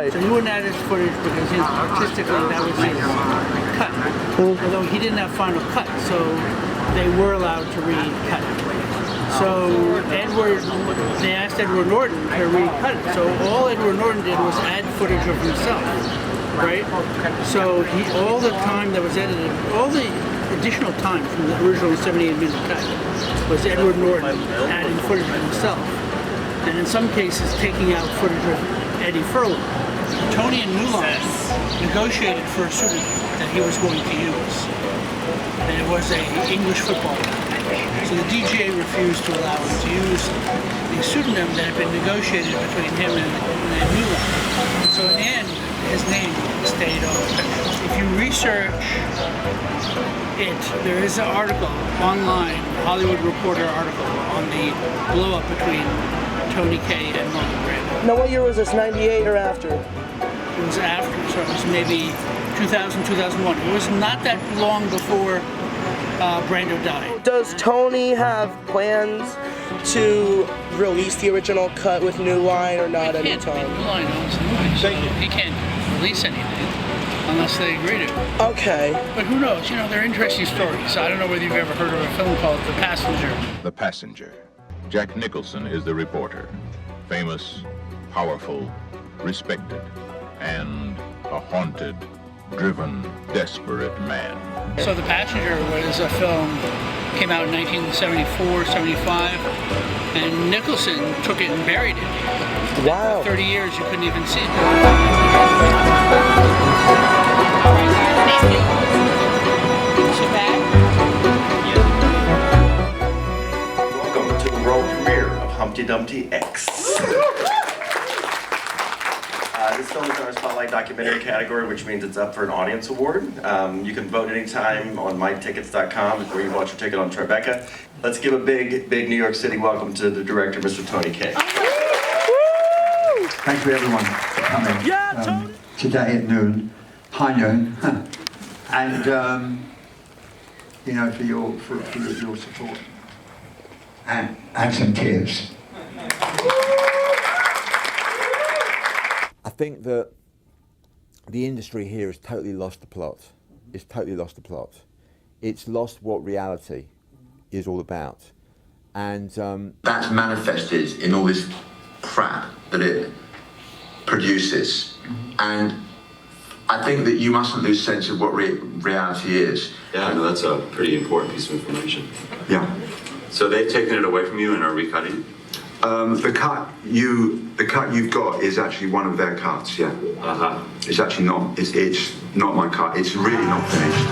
Right. So he wouldn't add his footage because artistically that was his cut. Although he didn't have final cut, so they were allowed to recut it. So they asked Edward Norton to recut it. So all Edward Norton did was add footage of himself, right? So all the time that was edited, all the additional time from the original 78-minute cut was Edward Norton adding footage of himself. And in some cases taking out footage of Eddie Furlong. Tony and New Line negotiated for a pseudonym that he was going to use. And it was an English football player. So the DGA refused to allow him to use the pseudonym that had been negotiated between him and New Line. So in the end, his name stayed on. If you research it, there is an article online, a Hollywood Reporter article, on the blow-up between Tony Kaye and Marlon Brando. Now, what year was this, 98 or after? It was after, so it was maybe 2000, 2001. It was not that long before Brando died. Does Tony have plans to release the original cut with New Line or not at any time? New Line owns the movie, so he can't release anything unless they agree to. Okay. But who knows? You know, they're interesting stories. I don't know whether you've ever heard of a film called The Passenger. The Passenger. Jack Nicholson is the reporter. Famous, powerful, respected, and a haunted, driven, desperate man. So The Passenger was a film, came out in 1974, 75, and Nicholson took it and buried it. Wow. For 30 years you couldn't even see it. Welcome to the world premiere of Humpty Dumpty X. This film is in our Spotlight documentary category, which means it's up for an audience award. You can vote anytime on mytickets.com, or you can watch your ticket on Tribeca. Let's give a big New York City welcome to the director, Mr. Tony Kaye. Thank you everyone for coming today at noon, high noon, and you know, for your support and some tears. I think that the industry here has totally lost the plot. It's totally lost the plot. It's lost what reality is all about. And that's manifested in all this crap that it produces. And I think that you mustn't lose sense of what reality is. Yeah, no, that's a pretty important piece of information. Yeah. So they've taken it away from you and are recutting? The cut you've got is actually one of their cuts, yeah. Uh-huh. It's actually not, it's not my cut. It's really not finished.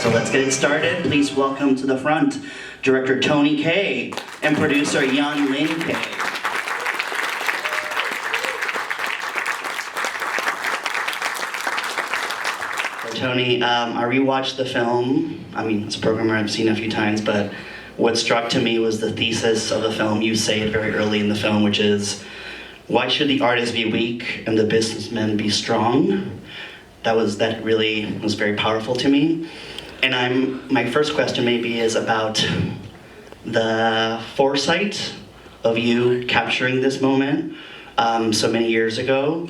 So let's get it started. Please welcome to the front, director Tony Kaye and producer young Mein Kampf. Tony, I rewatched the film. I mean, it's a program I've seen a few times, but what struck to me was the thesis of the film. You say it very early in the film, which is, why should the artist be weak and the businessman be strong? That really was very powerful to me. And my first question maybe is about the foresight of you capturing this moment so many years ago.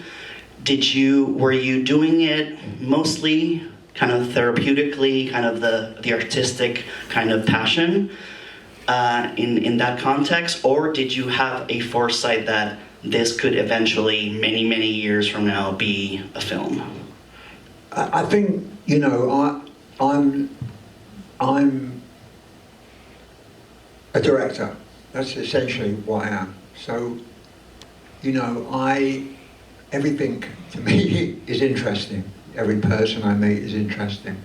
Were you doing it mostly kind of therapeutically, kind of the artistic kind of passion in that context, or did you have a foresight that this could eventually, many years from now, be a film? I think, you know, I'm a director. That's essentially what I am. So, you know, everything to me is interesting. Every person I meet is interesting,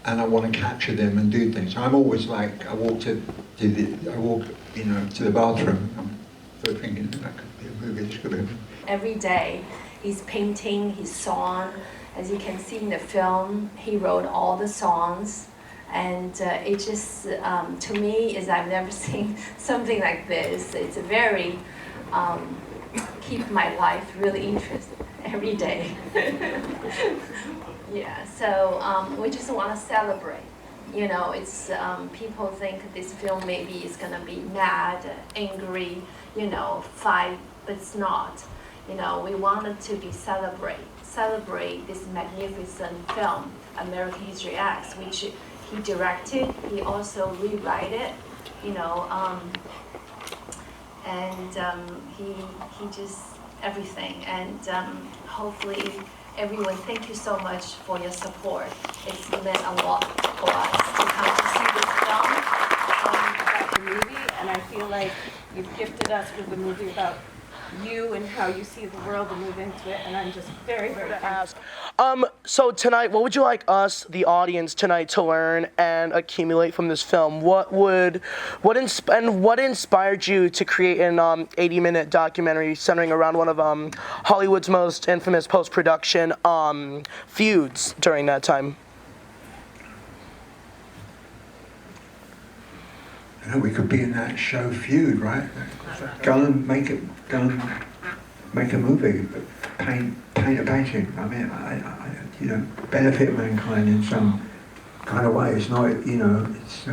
and I want to capture them and do things. I'm always like, I walk to the bathroom. I'm thinking that could be a movie. This could be a movie. Every day, he's painting his song. As you can see in the film, he wrote all the songs, and it just to me is I've never seen something like this. It's a very keep my life really interesting every day. Yeah, so we just want to celebrate you know, it's people think this film maybe is gonna be mad, angry, you know, fight, but it's not. You know, we wanted to be celebrate this magnificent film, American History X, which he directed. He also rewrite it, you know, and he just everything. And hopefully, everyone, thank you so much for your support. It's meant a lot for us to come to see this film. About the movie, and I feel like you've gifted us with a movie about you and how you see the world and move into it, and I'm just very, very thankful. So tonight, what would you like us, the audience, tonight to learn and accumulate from this film? What inspired you to create an 80-minute documentary centering around one of Hollywood's most infamous post-production feuds during that time? You know, we could be in that show Feud, right? Go and make a movie, paint a painting. I mean, I you know, benefit mankind in some kind of way. It's not, you know, it's